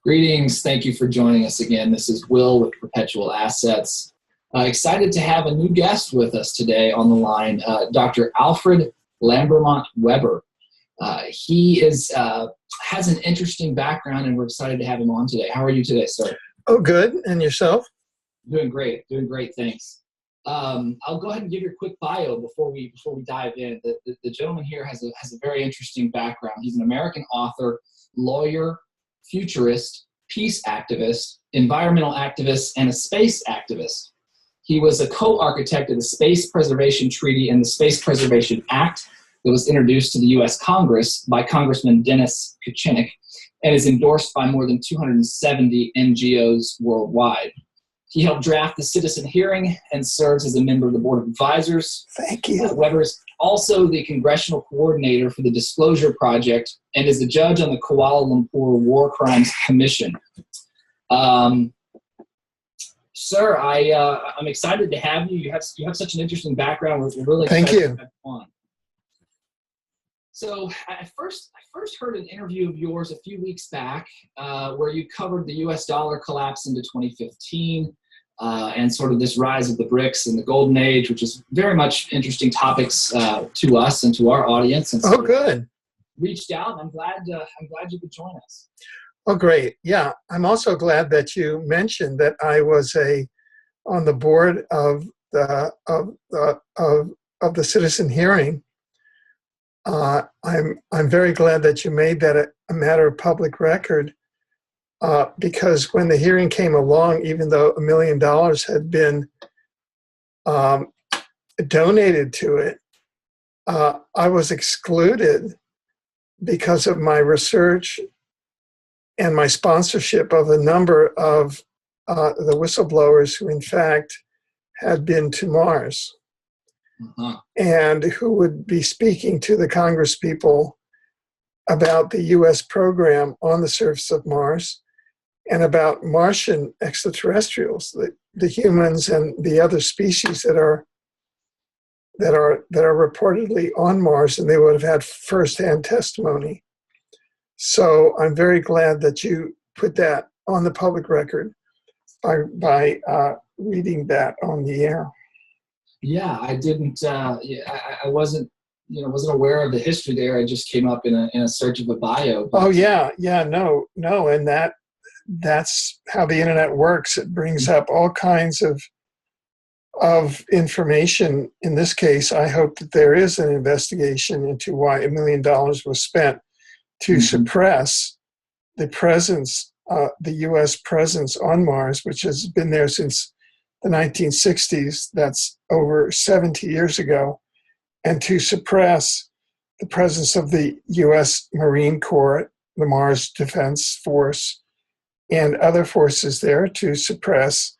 Greetings. Thank you for joining us again. This is Will with Perpetual Assets. Excited to have a new guest with us today on the line, Dr. Alfred Webre. He has an interesting background, and we're excited to have him on today. How are you today, sir? Oh, good. And yourself? Doing great. Thanks. I'll go ahead and give you a quick bio before we dive in. The gentleman here has a very interesting background. He's an American author, lawyer, futurist, peace activist, environmental activist, and a space activist. He was a co-architect of the Space Preservation Treaty and the Space Preservation Act that was introduced to the U.S. Congress by Congressman Dennis Kucinich and is endorsed by more than 270 NGOs worldwide. He helped draft the citizen hearing and serves as a member of the Board of Advisors. Thank you. Weber is also the congressional coordinator for the Disclosure Project and is a judge on the Kuala Lumpur War Crimes Commission. Sir, I'm excited to have you. You have such an interesting background. We're really excited Thank you. to have you on. So I first heard an interview of yours a few weeks back where you covered the U.S. dollar collapse into 2015 and sort of this rise of the BRICS and the golden age, which is very much interesting topics to us and to our audience. And so good. Reached out. I'm glad you could join us. Oh, great. Yeah, I'm also glad that you mentioned that I was on the board of the citizen hearing. I'm very glad that you made that a matter of public record because when the hearing came along, even though $1 million had been donated to it, I was excluded because of my research and my sponsorship of a number of the whistleblowers who, in fact, had been to Mars. And who would be speaking to the Congress people about the U.S. program on the surface of Mars and about Martian extraterrestrials, the humans and the other species that are reportedly on Mars, and they would have had firsthand testimony. So I'm very glad that you put that on the public record by reading that on the air. Yeah, I didn't. I wasn't aware of the history there. I just came up in a search of a bio. But, oh yeah, no, and that's how the internet works. It brings up all kinds of information. In this case, I hope that there is an investigation into why $1 million was spent to suppress the presence, the U.S. presence on Mars, which has been there since the 1960s, that's over 70 years ago, and to suppress the presence of the U.S. Marine Corps, the Mars Defense Force, and other forces there to suppress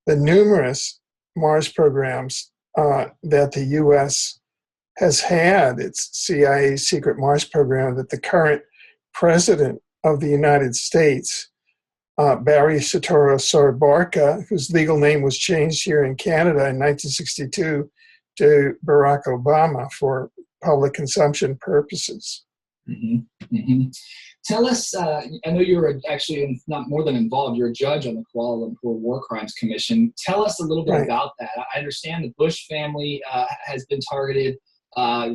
the numerous Mars programs that the U.S. has had. It's CIA's secret Mars program that the current president of the United States, Barry Soetoro Soebarka, whose legal name was changed here in Canada in 1962 to Barack Obama for public consumption purposes. Mm-hmm. Mm-hmm. Tell us, I know you're actually not more than involved, you're a judge on the Kuala Lumpur War Crimes Commission. Tell us a little bit about that. I understand the Bush family has been targeted,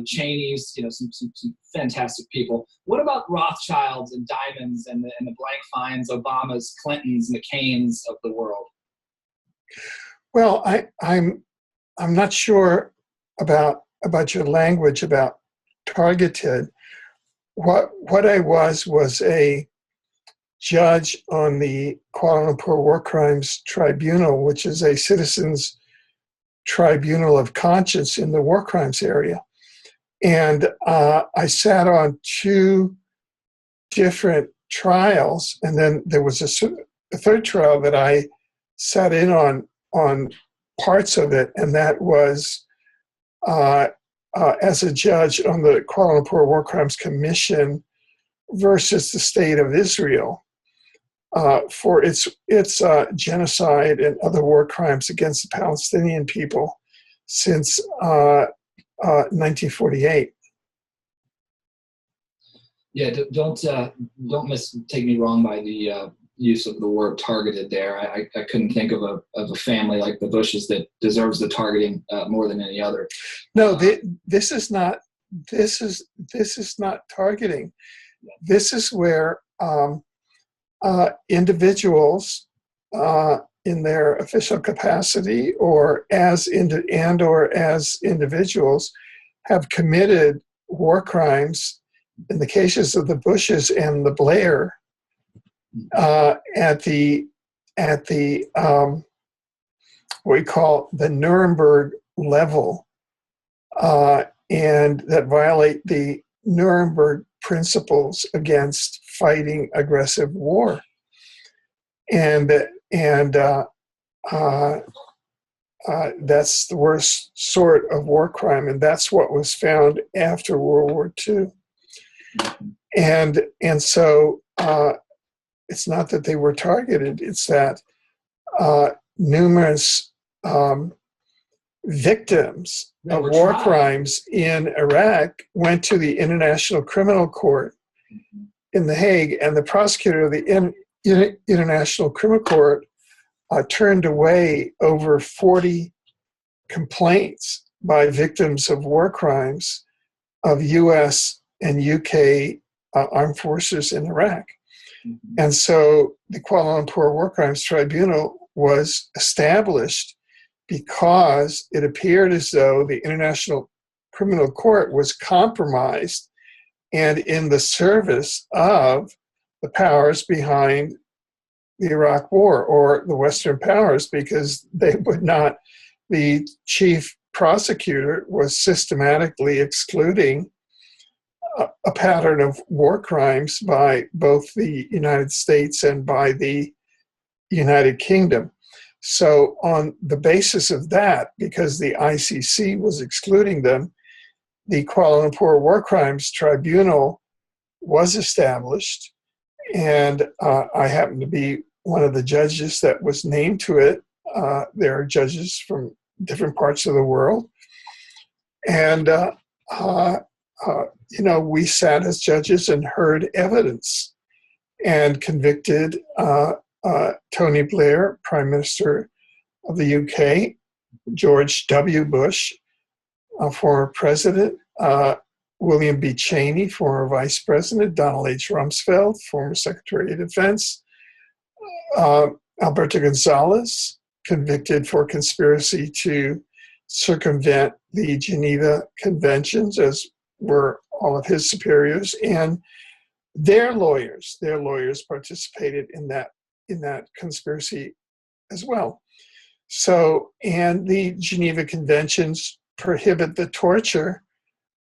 Cheney's, some fantastic people. What about Rothschilds and Diamonds and the blank finds, Obamas, Clintons, McCain's of the world? Well, I'm not sure about your language about targeted. What I was a judge on the Kuala Lumpur War Crimes Tribunal, which is a citizens' tribunal of conscience in the war crimes area. And I sat on 2 different trials, and then there was a third trial that I sat in on parts of it, and that was as a judge on the Kuala Lumpur War Crimes Commission versus the State of Israel for its genocide and other war crimes against the Palestinian people since 1948. Yeah, don't mistake me wrong by the use of the word targeted there. I couldn't think of a family like the Bushes that deserves the targeting more than any other. No, this is not targeting. This is where individuals in their official capacity or as individuals have committed war crimes in the cases of the Bushes and the Lehr at the what we call the Nuremberg level, and that violate the Nuremberg principles against fighting aggressive war. And that's the worst sort of war crime, and that's what was found after World War II. And so it's not that they were targeted; it's that numerous victims of war crimes in Iraq went to the International Criminal Court in The Hague, and the prosecutor of the International Criminal Court turned away over 40 complaints by victims of war crimes of U.S. and U.K. Armed forces in Iraq. And so the Kuala Lumpur War Crimes Tribunal was established because it appeared as though the International Criminal Court was compromised and in the service of the powers behind the Iraq War, or the Western powers, because they would not, the chief prosecutor was systematically excluding a pattern of war crimes by both the United States and by the United Kingdom. So on the basis of that, because the ICC was excluding them, the Kuala Lumpur War Crimes Tribunal was established, and I happen to be one of the judges that was named to it. There are judges from different parts of the world. And, we sat as judges and heard evidence and convicted Tony Blair, Prime Minister of the UK, George W. Bush, former president, William B. Cheney, former vice president, Donald H. Rumsfeld, former Secretary of Defense, Alberto Gonzalez, convicted for conspiracy to circumvent the Geneva Conventions, as were all of his superiors, and their lawyers participated in that conspiracy as well. So, and the Geneva Conventions prohibit the torture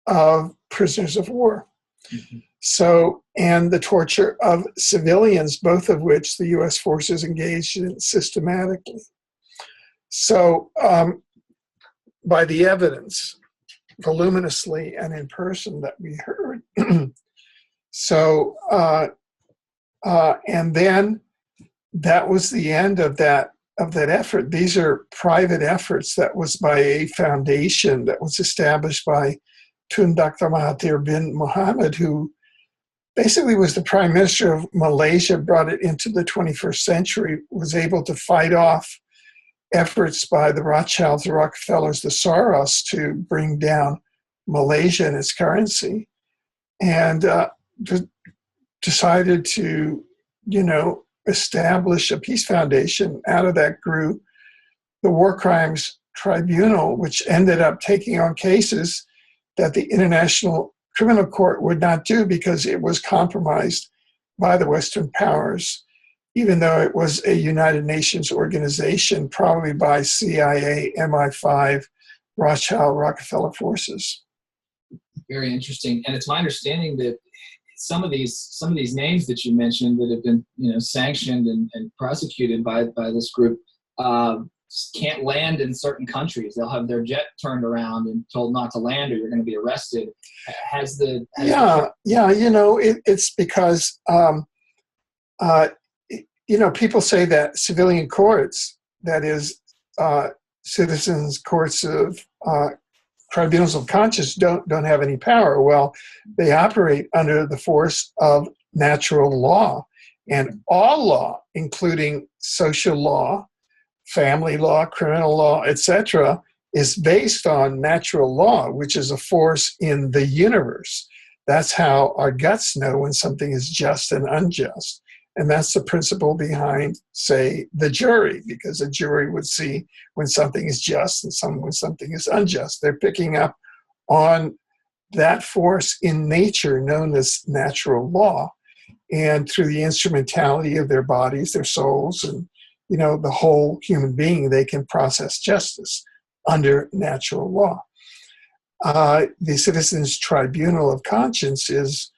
of prisoners of war. Mm-hmm. So, and the torture of civilians, both of which the U.S. forces engaged in systematically. So, by the evidence, voluminously and in person that we heard. So, and then that was the end of that effort. These are private efforts. That was by a foundation that was established by Tun Dr. Mahathir bin Mohamad, who basically was the prime minister of Malaysia, brought it into the 21st century, was able to fight off efforts by the Rothschilds, the Rockefellers, the Soros to bring down Malaysia and its currency, and decided to, establish a peace foundation. Out of that grew the War Crimes Tribunal, which ended up taking on cases that the International Criminal Court would not do because it was compromised by the Western powers, even though it was a United Nations organization, probably by CIA, MI5, Rothschild, Rockefeller forces. Very interesting. And it's my understanding that some of these names that you mentioned that have been, sanctioned and prosecuted by this group can't land in certain countries. They'll have their jet turned around and told not to land, or you're going to be arrested. It's because people say that civilian courts, that is, citizens' courts of tribunals of conscience, don't have any power. Well, they operate under the force of natural law, And all law, including social law, family law, criminal law, etc., is based on natural law, which is a force in the universe. That's how our guts know when something is just and unjust. And that's the principle behind, say, the jury, because a jury would see when something is just and when something is unjust. They're picking up on that force in nature known as natural law. And through the instrumentality of their bodies, their souls, and the whole human being, they can process justice under natural law. The Citizens Tribunal of Conscience is,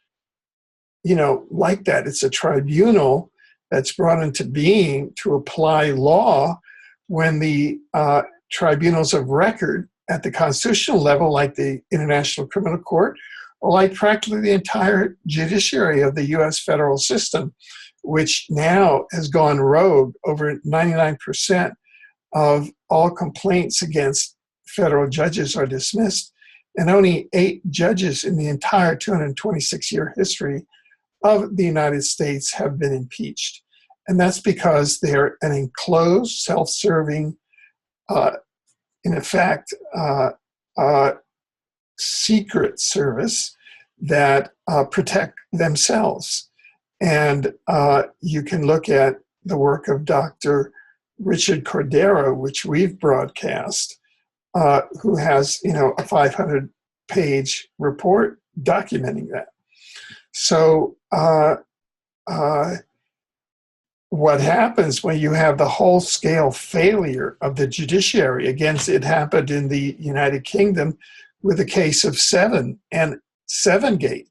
like that. It's a tribunal that's brought into being to apply law when the tribunals of record at the constitutional level, like the International Criminal Court, or like practically the entire judiciary of the U.S. federal system, which now has gone rogue. Over 99% of all complaints against federal judges are dismissed, and only 8 judges in the entire 226-year history of the United States have been impeached. And that's because they're an enclosed, self-serving, in effect, secret service that protect themselves. And you can look at the work of Dr. Richard Cordero, which we've broadcast, who has, a 500-page report documenting that. So what happens when you have the whole-scale failure of the judiciary? Again, it happened in the United Kingdom with the case of Seven and Sevengate,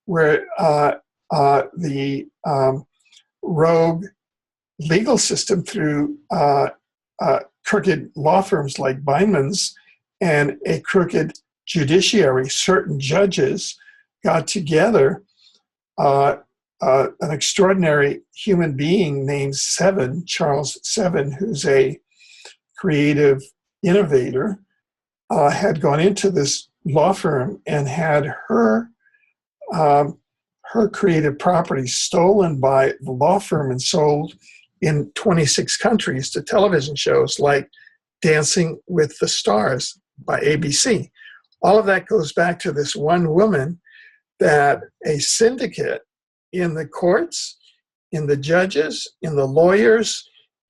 where the rogue legal system through crooked law firms like Bindman's and a crooked judiciary, certain judges got together, an extraordinary human being named Seven, Charles Seven, who's a creative innovator, had gone into this law firm and had her creative property stolen by the law firm and sold in 26 countries to television shows like Dancing with the Stars by ABC. All of that goes back to this one woman that a syndicate in the courts, in the judges, in the lawyers,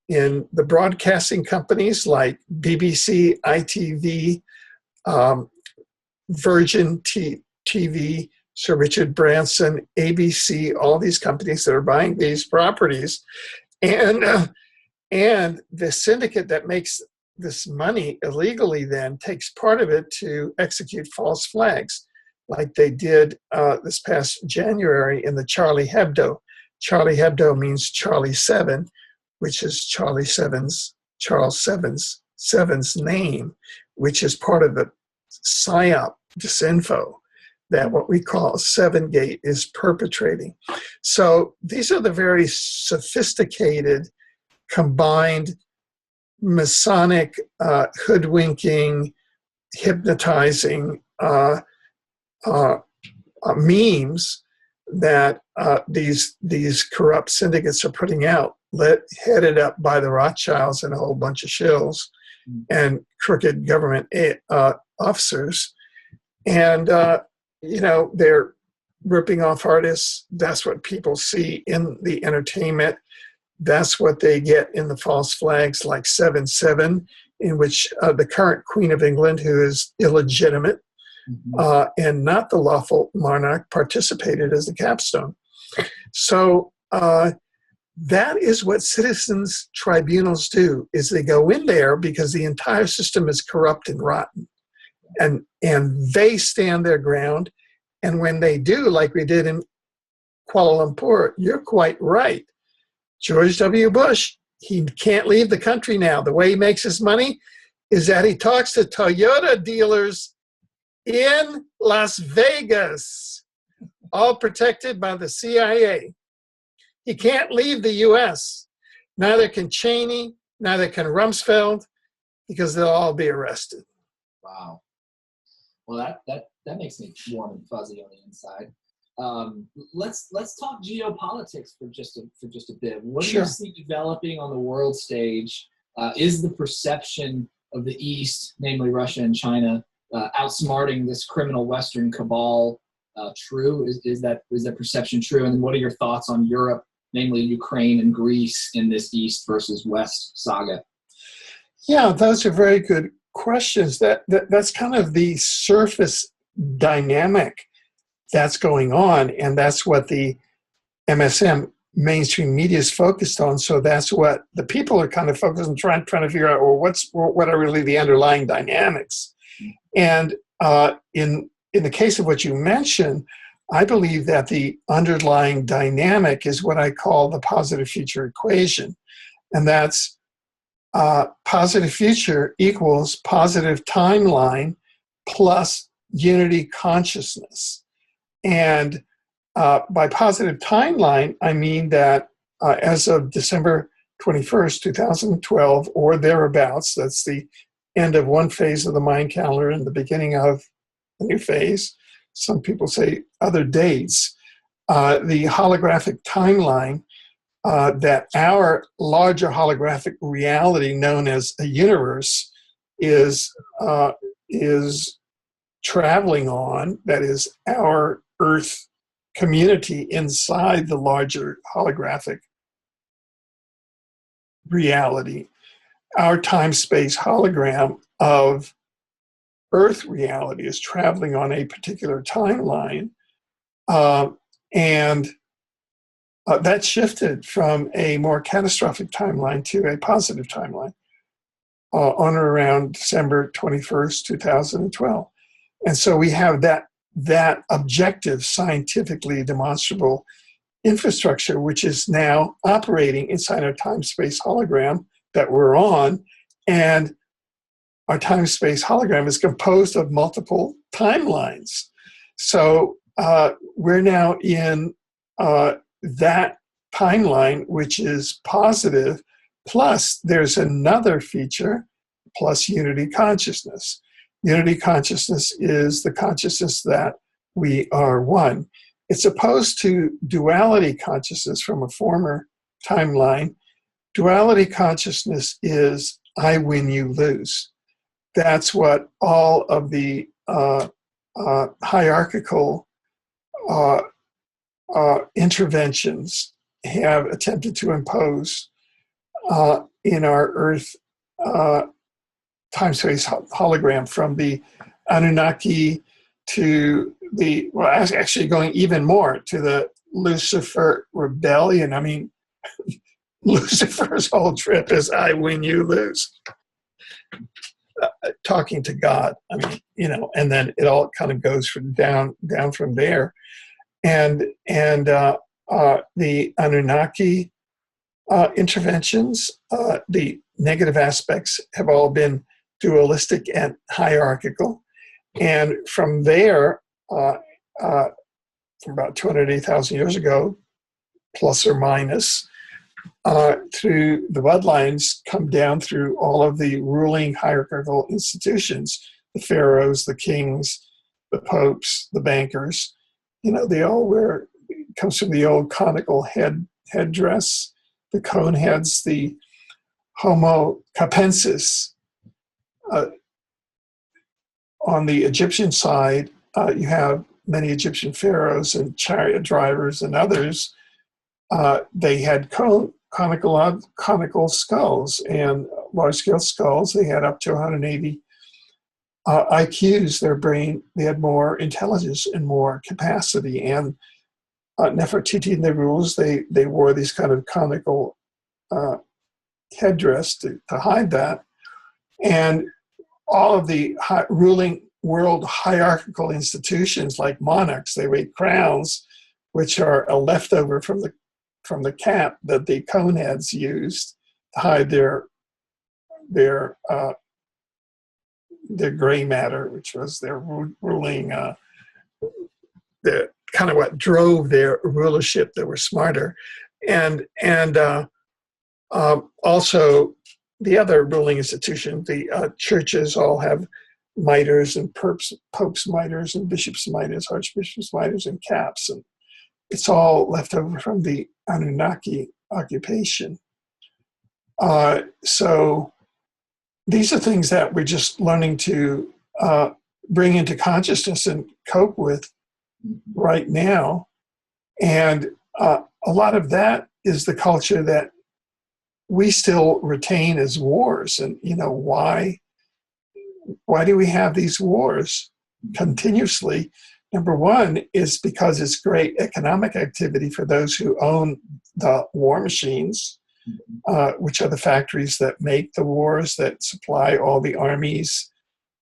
in the broadcasting companies like BBC, ITV, Virgin TV, Sir Richard Branson, ABC, all these companies that are buying these properties. And the syndicate that makes this money illegally then takes part of it to execute false flags, like they did this past January in the Charlie Hebdo. Charlie Hebdo means Charlie Seven, which is Charles Seven's name, which is part of the PSYOP disinfo that what we call Sevengate is perpetrating. So these are the very sophisticated, combined Masonic, hoodwinking, hypnotizing memes that these corrupt syndicates are putting out, headed up by the Rothschilds and a whole bunch of shills and crooked government officers. And, they're ripping off artists. That's what people see in the entertainment. That's what they get in the false flags like 7/7, in which the current Queen of England, who is illegitimate and not the lawful monarch, participated as the capstone. So that is what citizens tribunals do, is they go in there because the entire system is corrupt and rotten. And they stand their ground. And when they do, like we did in Kuala Lumpur, you're quite right. George W. Bush, he can't leave the country now. The way he makes his money is that he talks to Toyota dealers in Las Vegas, all protected by the CIA. He can't leave the U.S. Neither can Cheney, neither can Rumsfeld, because they'll all be arrested. Wow. Well, that makes me warm and fuzzy on the inside. Let's talk geopolitics for just a bit. What do Sure. you see developing on the world stage? Is the perception of the East, namely Russia and China, outsmarting this criminal Western cabal true? Is that perception true? And then what are your thoughts on Europe, namely Ukraine and Greece, in this East versus West saga? Yeah, those are very good questions. That's kind of the surface dynamic that's going on, and that's what the MSM mainstream media is focused on. So that's what the people are kind of focused on, trying to figure out, well, what are really the underlying dynamics? And in the case of what you mentioned, I believe that the underlying dynamic is what I call the positive future equation, and that's positive future equals positive timeline plus unity consciousness. And by positive timeline, I mean that as of December 21st, 2012, or thereabouts, that's the end of one phase of the Mayan calendar and the beginning of a new phase. Some people say other dates. The holographic timeline, that our larger holographic reality known as a universe is traveling on, that is our Earth community inside the larger holographic reality. Our time-space hologram of Earth reality is traveling on a particular timeline, and that shifted from a more catastrophic timeline to a positive timeline on or around December 21st, 2012. And so we have that objective, scientifically demonstrable infrastructure, which is now operating inside our time-space hologram that we're on. And our time-space hologram is composed of multiple timelines. So we're now in that timeline, which is positive, plus there's another feature, plus unity consciousness. Unity consciousness is the consciousness that we are one. It's opposed to duality consciousness from a former timeline. Duality consciousness is I win, you lose. That's what all of the hierarchical interventions have attempted to impose in our Earth time-space hologram, from the Anunnaki to the, well, actually going even more to the Lucifer rebellion. I mean, Lucifer's whole trip is I win, you lose. Talking to God, I mean, and then it all kind of goes from down from there. And the Anunnaki interventions, the negative aspects have all been dualistic and hierarchical. And from there, from about 280,000 years ago, plus or minus, through the bloodlines come down through all of the ruling hierarchical institutions, the pharaohs, the kings, the popes, the bankers. They all wear, it comes from the old conical headdress, the cone heads, the homo capensis. On the Egyptian side, you have many Egyptian pharaohs and chariot drivers and others. They had conical skulls and large-scale skulls. They had up to 180 IQs. Their brain, they had more intelligence and more capacity. And Nefertiti and the rules, they wore these kind of conical headdress to hide that. And all of the ruling world hierarchical institutions, like monarchs, they wear crowns, which are a leftover from the cap that the coneheads used to hide their gray matter, which was their ruling, the kind of what drove their rulership. They were smarter, and also the other ruling institution, the churches, all have mitres and popes' mitres and bishops' mitres, archbishops' mitres and caps. And it's all left over from the Anunnaki occupation. So these are things that we're just learning to bring into consciousness and cope with right now. And a lot of that is the culture that we still retain as wars. And, why do we have these wars continuously? Number one is because it's great economic activity for those who own the war machines, which are the factories that make the wars, that supply all the armies,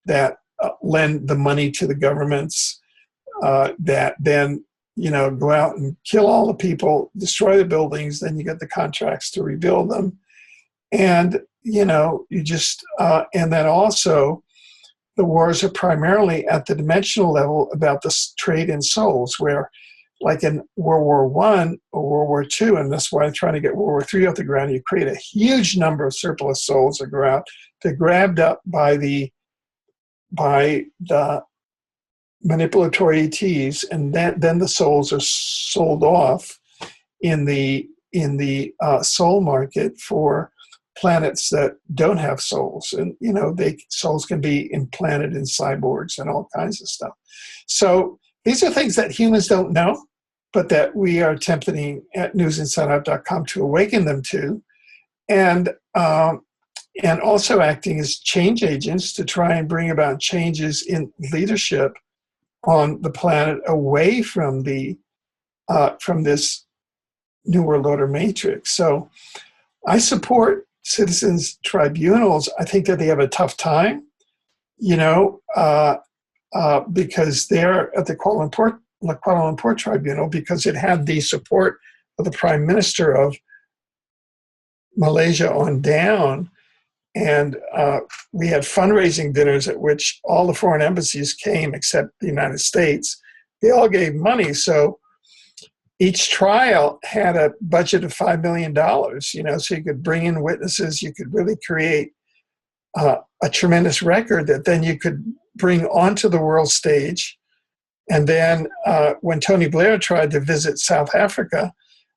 that lend the money to the governments, that then, go out and kill all the people, destroy the buildings, then you get the contracts to rebuild them. And, and then also the wars are primarily at the dimensional level about the trade in souls, where like in World War I or World War II, and that's why I'm trying to get World War III off the ground, you create a huge number of surplus souls that go out. They're grabbed up by the manipulatory ETs, and then the souls are sold off in the soul market for planets that don't have souls. And souls can be implanted in cyborgs and all kinds of stuff. So these are things that humans don't know, but that we are attempting at newsinsideout.com to awaken them to, and also acting as change agents to try and bring about changes in leadership on the planet away from from this New World Order matrix. So I support citizens' tribunals. I think that they have a tough time, because they're at the Kuala Lumpur Tribunal, because it had the support of the Prime Minister of Malaysia on down. And we had fundraising dinners at which all the foreign embassies came except the United States. They all gave money. So each trial had a budget of $5 million, so you could bring in witnesses. You could really create a tremendous record that then you could bring onto the world stage. And then when Tony Blair tried to visit South Africa,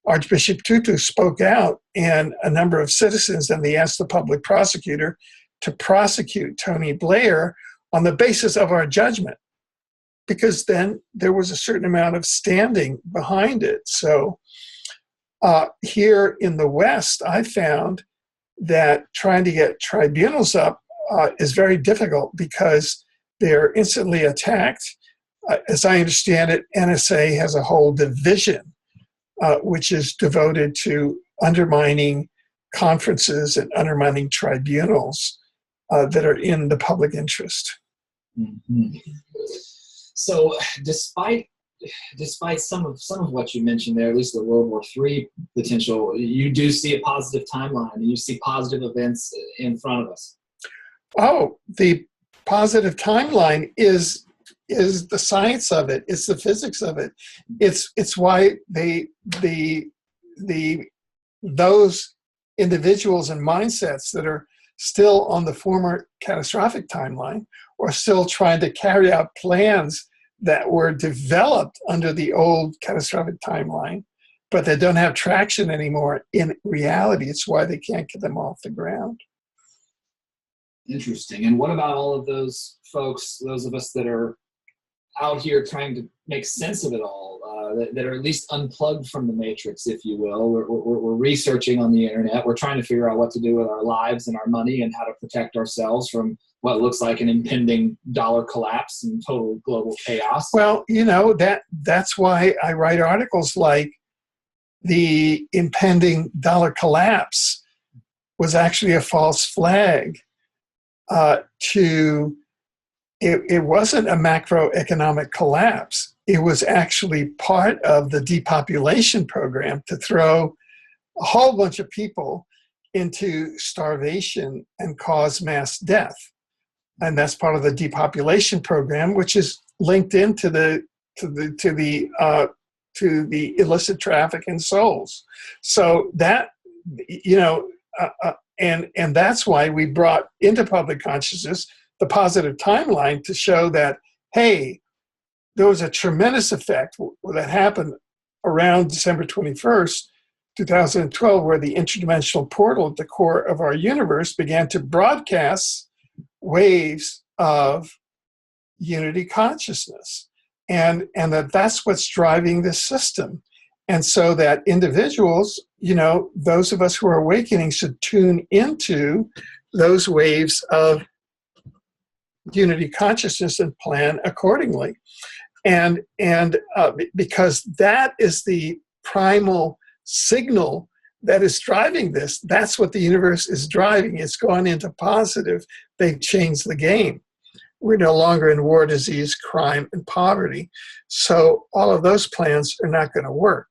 Archbishop Tutu spoke out, and a number of citizens, and they asked the public prosecutor to prosecute Tony Blair on the basis of our judgment, because then there was a certain amount of standing behind it. So here in the West, I found that trying to get tribunals up is very difficult because they're instantly attacked. As I understand it, NSA has a whole division which is devoted to undermining conferences and undermining tribunals that are in the public interest. Mm-hmm. So, despite some of what you mentioned there, at least the World War III potential, you do see a positive timeline, and you see positive events in front of us. Oh, the positive timeline is the science of it. It's the physics of it. It's why those individuals and mindsets that are still on the former catastrophic timeline or still trying to carry out plans that were developed under the old catastrophic timeline, but that don't have traction anymore in reality. It's why they can't get them off the ground. Interesting. And what about all of those folks, those of us that are out here trying to make sense of it all, that are at least unplugged from the matrix, if you will? We're researching on the internet. We're trying to figure out what to do with our lives and our money and how to protect ourselves from what looks like an impending dollar collapse and total global chaos. Well, that's why I write articles like the impending dollar collapse was actually a false flag. It wasn't a macroeconomic collapse. It was actually part of the depopulation program to throw a whole bunch of people into starvation and cause mass death. And that's part of the depopulation program, which is linked into the illicit traffic in souls. So that, and that's why we brought into public consciousness the positive timeline to show that, hey, there was a tremendous effect that happened around December 21st, 2012, where the interdimensional portal at the core of our universe began to broadcast waves of unity consciousness. And that's what's driving this system. And so that individuals, those of us who are awakening should tune into those waves of unity consciousness and plan accordingly. And because that is the primal signal that is driving this. That's what the universe is driving. It's gone into positive. They've changed the game. We're no longer in war, disease, crime, and poverty. So all of those plans are not going to work.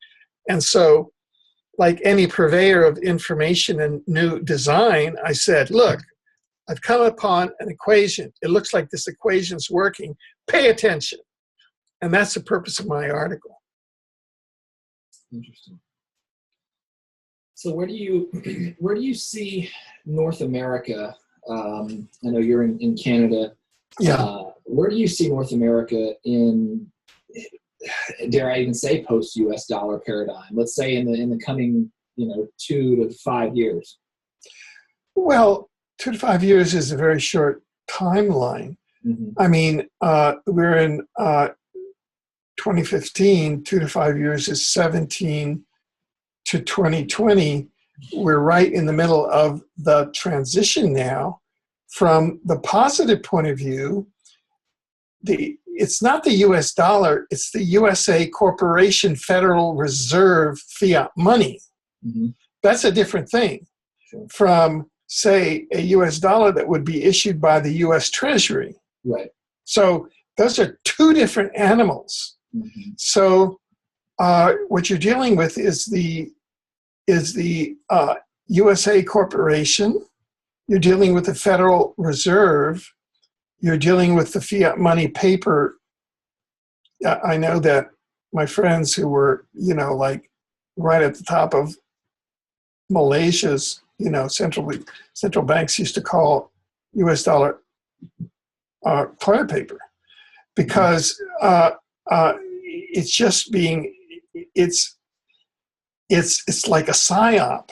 And so, like any purveyor of information and new design, I said, look, I've come upon an equation. It looks like this equation's working. Pay attention. And that's the purpose of my article. Interesting. So where do you see North America? I know you're in Canada. Yeah. Where do you see North America in, dare I even say, post-US dollar paradigm? Let's say in the coming 2 to 5 years. Well, 2 to 5 years is a very short timeline. Mm-hmm. I mean, we're in 2015. 2 to 5 years is 17 to 2020. We're right in the middle of the transition now. From the positive point of view, it's not the US dollar, it's the USA Corporation Federal Reserve fiat money. Mm-hmm. That's a different thing from, say, a US dollar that would be issued by the US Treasury. Right. So those are two different animals. Mm-hmm. So what you're dealing with is the USA Corporation. You're dealing with the Federal Reserve. You're dealing with the fiat money paper. I know that my friends who were, like right at the top of Malaysia's, central banks used to call US dollar toilet paper because it's just being, it's like a psyop.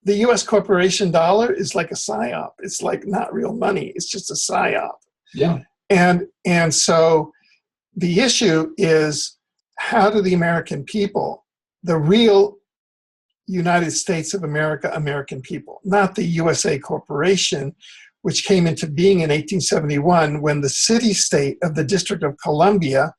The U.S. corporation dollar is like a psyop. It's like not real money. It's just a psyop. Yeah. And so the issue is, how do the American people, the real United States of America, American people, not the USA Corporation, which came into being in 1871 when the city-state of the District of Columbia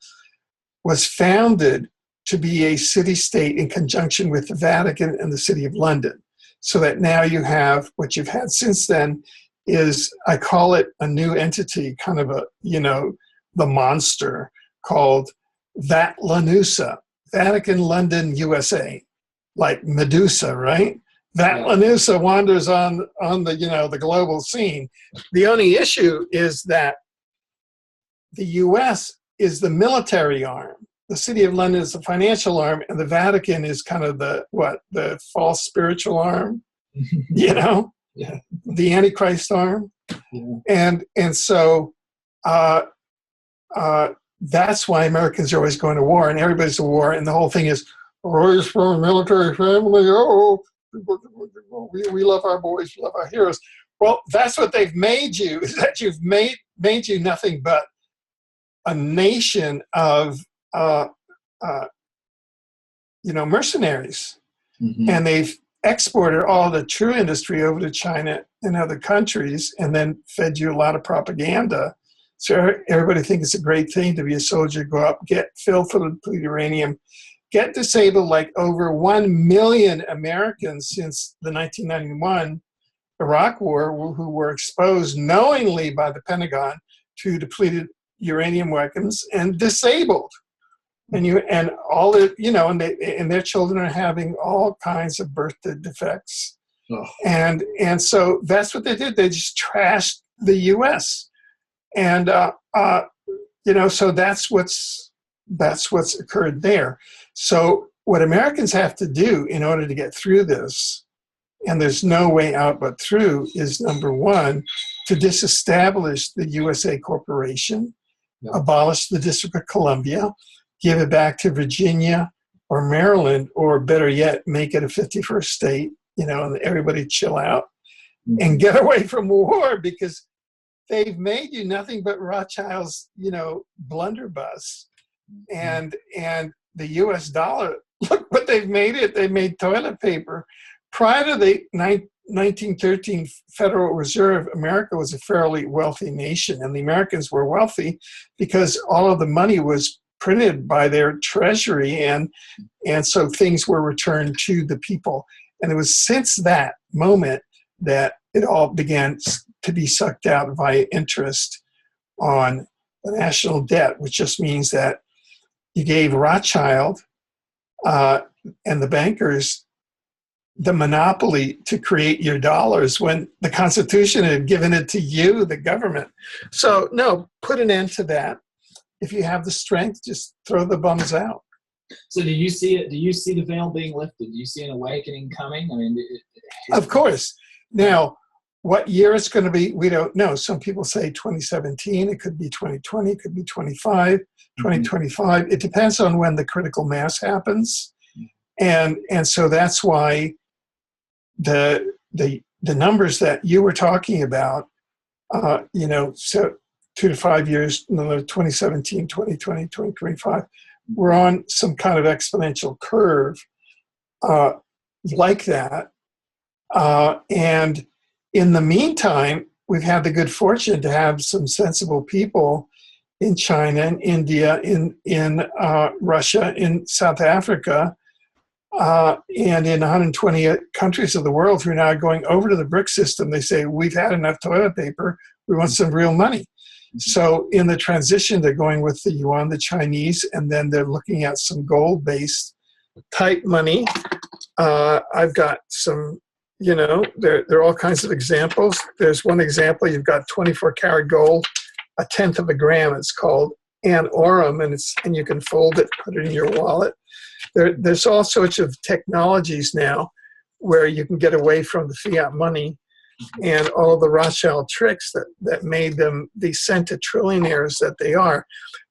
was founded to be a city-state in conjunction with the Vatican and the City of London. So that now you have, what you've had since then is, I call it a new entity, kind of a, the monster called Vatlanusa, Vatican, London, USA, like Medusa, right? Vatlanusa wanders on the, the global scene. The only issue is that the US is the military arm. The City of London is the financial arm, and the Vatican is kind of the false spiritual arm, Yeah. The Antichrist arm. Yeah. And so that's why Americans are always going to war, and everybody's at war, and the whole thing is, always from a military family, we love our boys, we love our heroes. Well, that's what they've made you, is that you've made you nothing but a nation of mercenaries. Mm-hmm. And they've exported all the true industry over to China and other countries, and then fed you a lot of propaganda. So everybody thinks it's a great thing to be a soldier, go up, get filled full of uranium, get disabled like over 1 million Americans since the 1991 Iraq War, who were exposed knowingly by the Pentagon to depleted uranium weapons and disabled. And all the, and their children are having all kinds of birth defects. Oh. And so that's what they did. They just trashed the U.S. And, so that's what's occurred there. So what Americans have to do in order to get through this, and there's no way out but through, is number one, to disestablish the USA Corporation, abolish the District of Columbia, give it back to Virginia or Maryland, or better yet, make it a 51st state, and everybody chill out and get away from war, because they've made you nothing but Rothschild's, blunderbuss. And the US dollar, look what they've made it. They made toilet paper. Prior to the 1913 Federal Reserve, America was a fairly wealthy nation, and the Americans were wealthy because all of the money was printed by their treasury, and so things were returned to the people. And it was since that moment that it all began to be sucked out via interest on the national debt, which just means that you gave Rothschild and the bankers the monopoly to create your dollars when the Constitution had given it to you, the government. So no, put an end to that. If you have the strength, just throw the bums out. So do you see it? Do you see the veil being lifted? Do you see an awakening coming? I mean, of course. Now, what year it's going to be, we don't know. Some people say 2017. It could be 2020. It could be 2025. It depends on when the critical mass happens, and so that's why the numbers that you were talking about, so 2 to 5 years, 2017, 2020, 2025, we're on some kind of exponential curve like that. And in the meantime, we've had the good fortune to have some sensible people in China, in India, in Russia, in South Africa, and in 120 countries of the world who are now going over to the BRIC system. They say, we've had enough toilet paper, we want some real money. So in the transition, they're going with the yuan, the Chinese, and then they're looking at some gold-based type money. I've got some, there are all kinds of examples. There's one example, you've got 24-karat gold, 1/10 of a gram. It's called an orum, and you can fold it, put it in your wallet. There's all sorts of technologies now where you can get away from the fiat money and all the Rothschild tricks that made them the centatrillionaires that they are.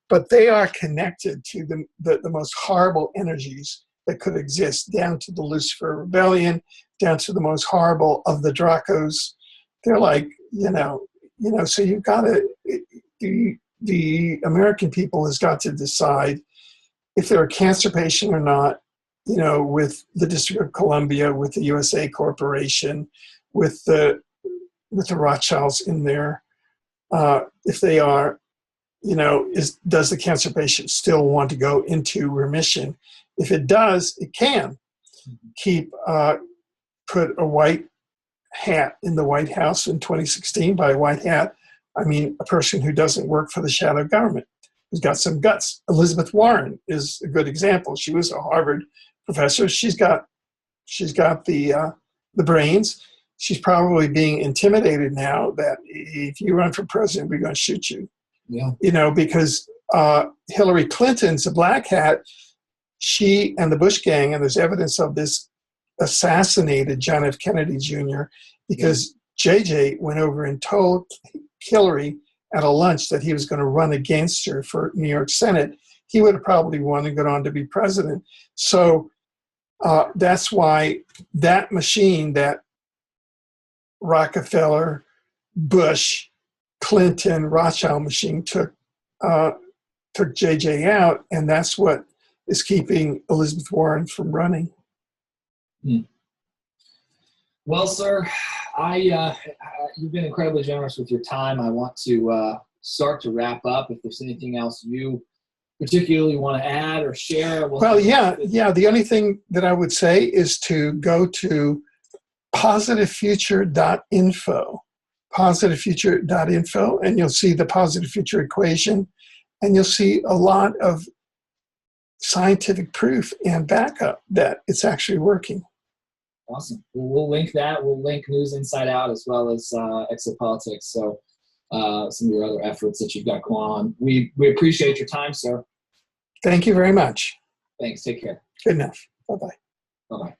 But they are connected to the most horrible energies that could exist, down to the Lucifer Rebellion, down to the most horrible of the Dracos. They're like, so you've got to, the American people has got to decide if they're a cancer patient or not, with the District of Columbia, with the USA Corporation, with the Rothschilds in there. If they are, does the cancer patient still want to go into remission? If it does, it can put a white hat in the White House in 2016. By white hat, I mean a person who doesn't work for the shadow government, who's got some guts. Elizabeth Warren is a good example. She was a Harvard professor. She's got the brains. She's probably being intimidated now that if you run for president, we're going to shoot you. Yeah. Because Hillary Clinton's a black hat. She and the Bush gang, and there's evidence of this, assassinated John F. Kennedy Jr. because JJ went over and told Hillary at a lunch that he was going to run against her for New York Senate. He would have probably won and gone on to be president. So that's why that machine, that Rockefeller, Bush, Clinton, Rothschild machine took JJ out, and that's what is keeping Elizabeth Warren from running. Well, sir, you've been incredibly generous with your time. I want to start to wrap up. If there's anything else you particularly want to add or share. Well, yeah. The only thing that I would say is to go to positivefuture.info, and you'll see the positive future equation, and you'll see a lot of scientific proof and backup that it's actually working. Awesome. We'll link that. We'll link News Inside Out as well as Exopolitics. So some of your other efforts that you've got going on. We appreciate your time, sir. Thank you very much. Thanks. Take care. Good enough. Bye-bye. Bye-bye.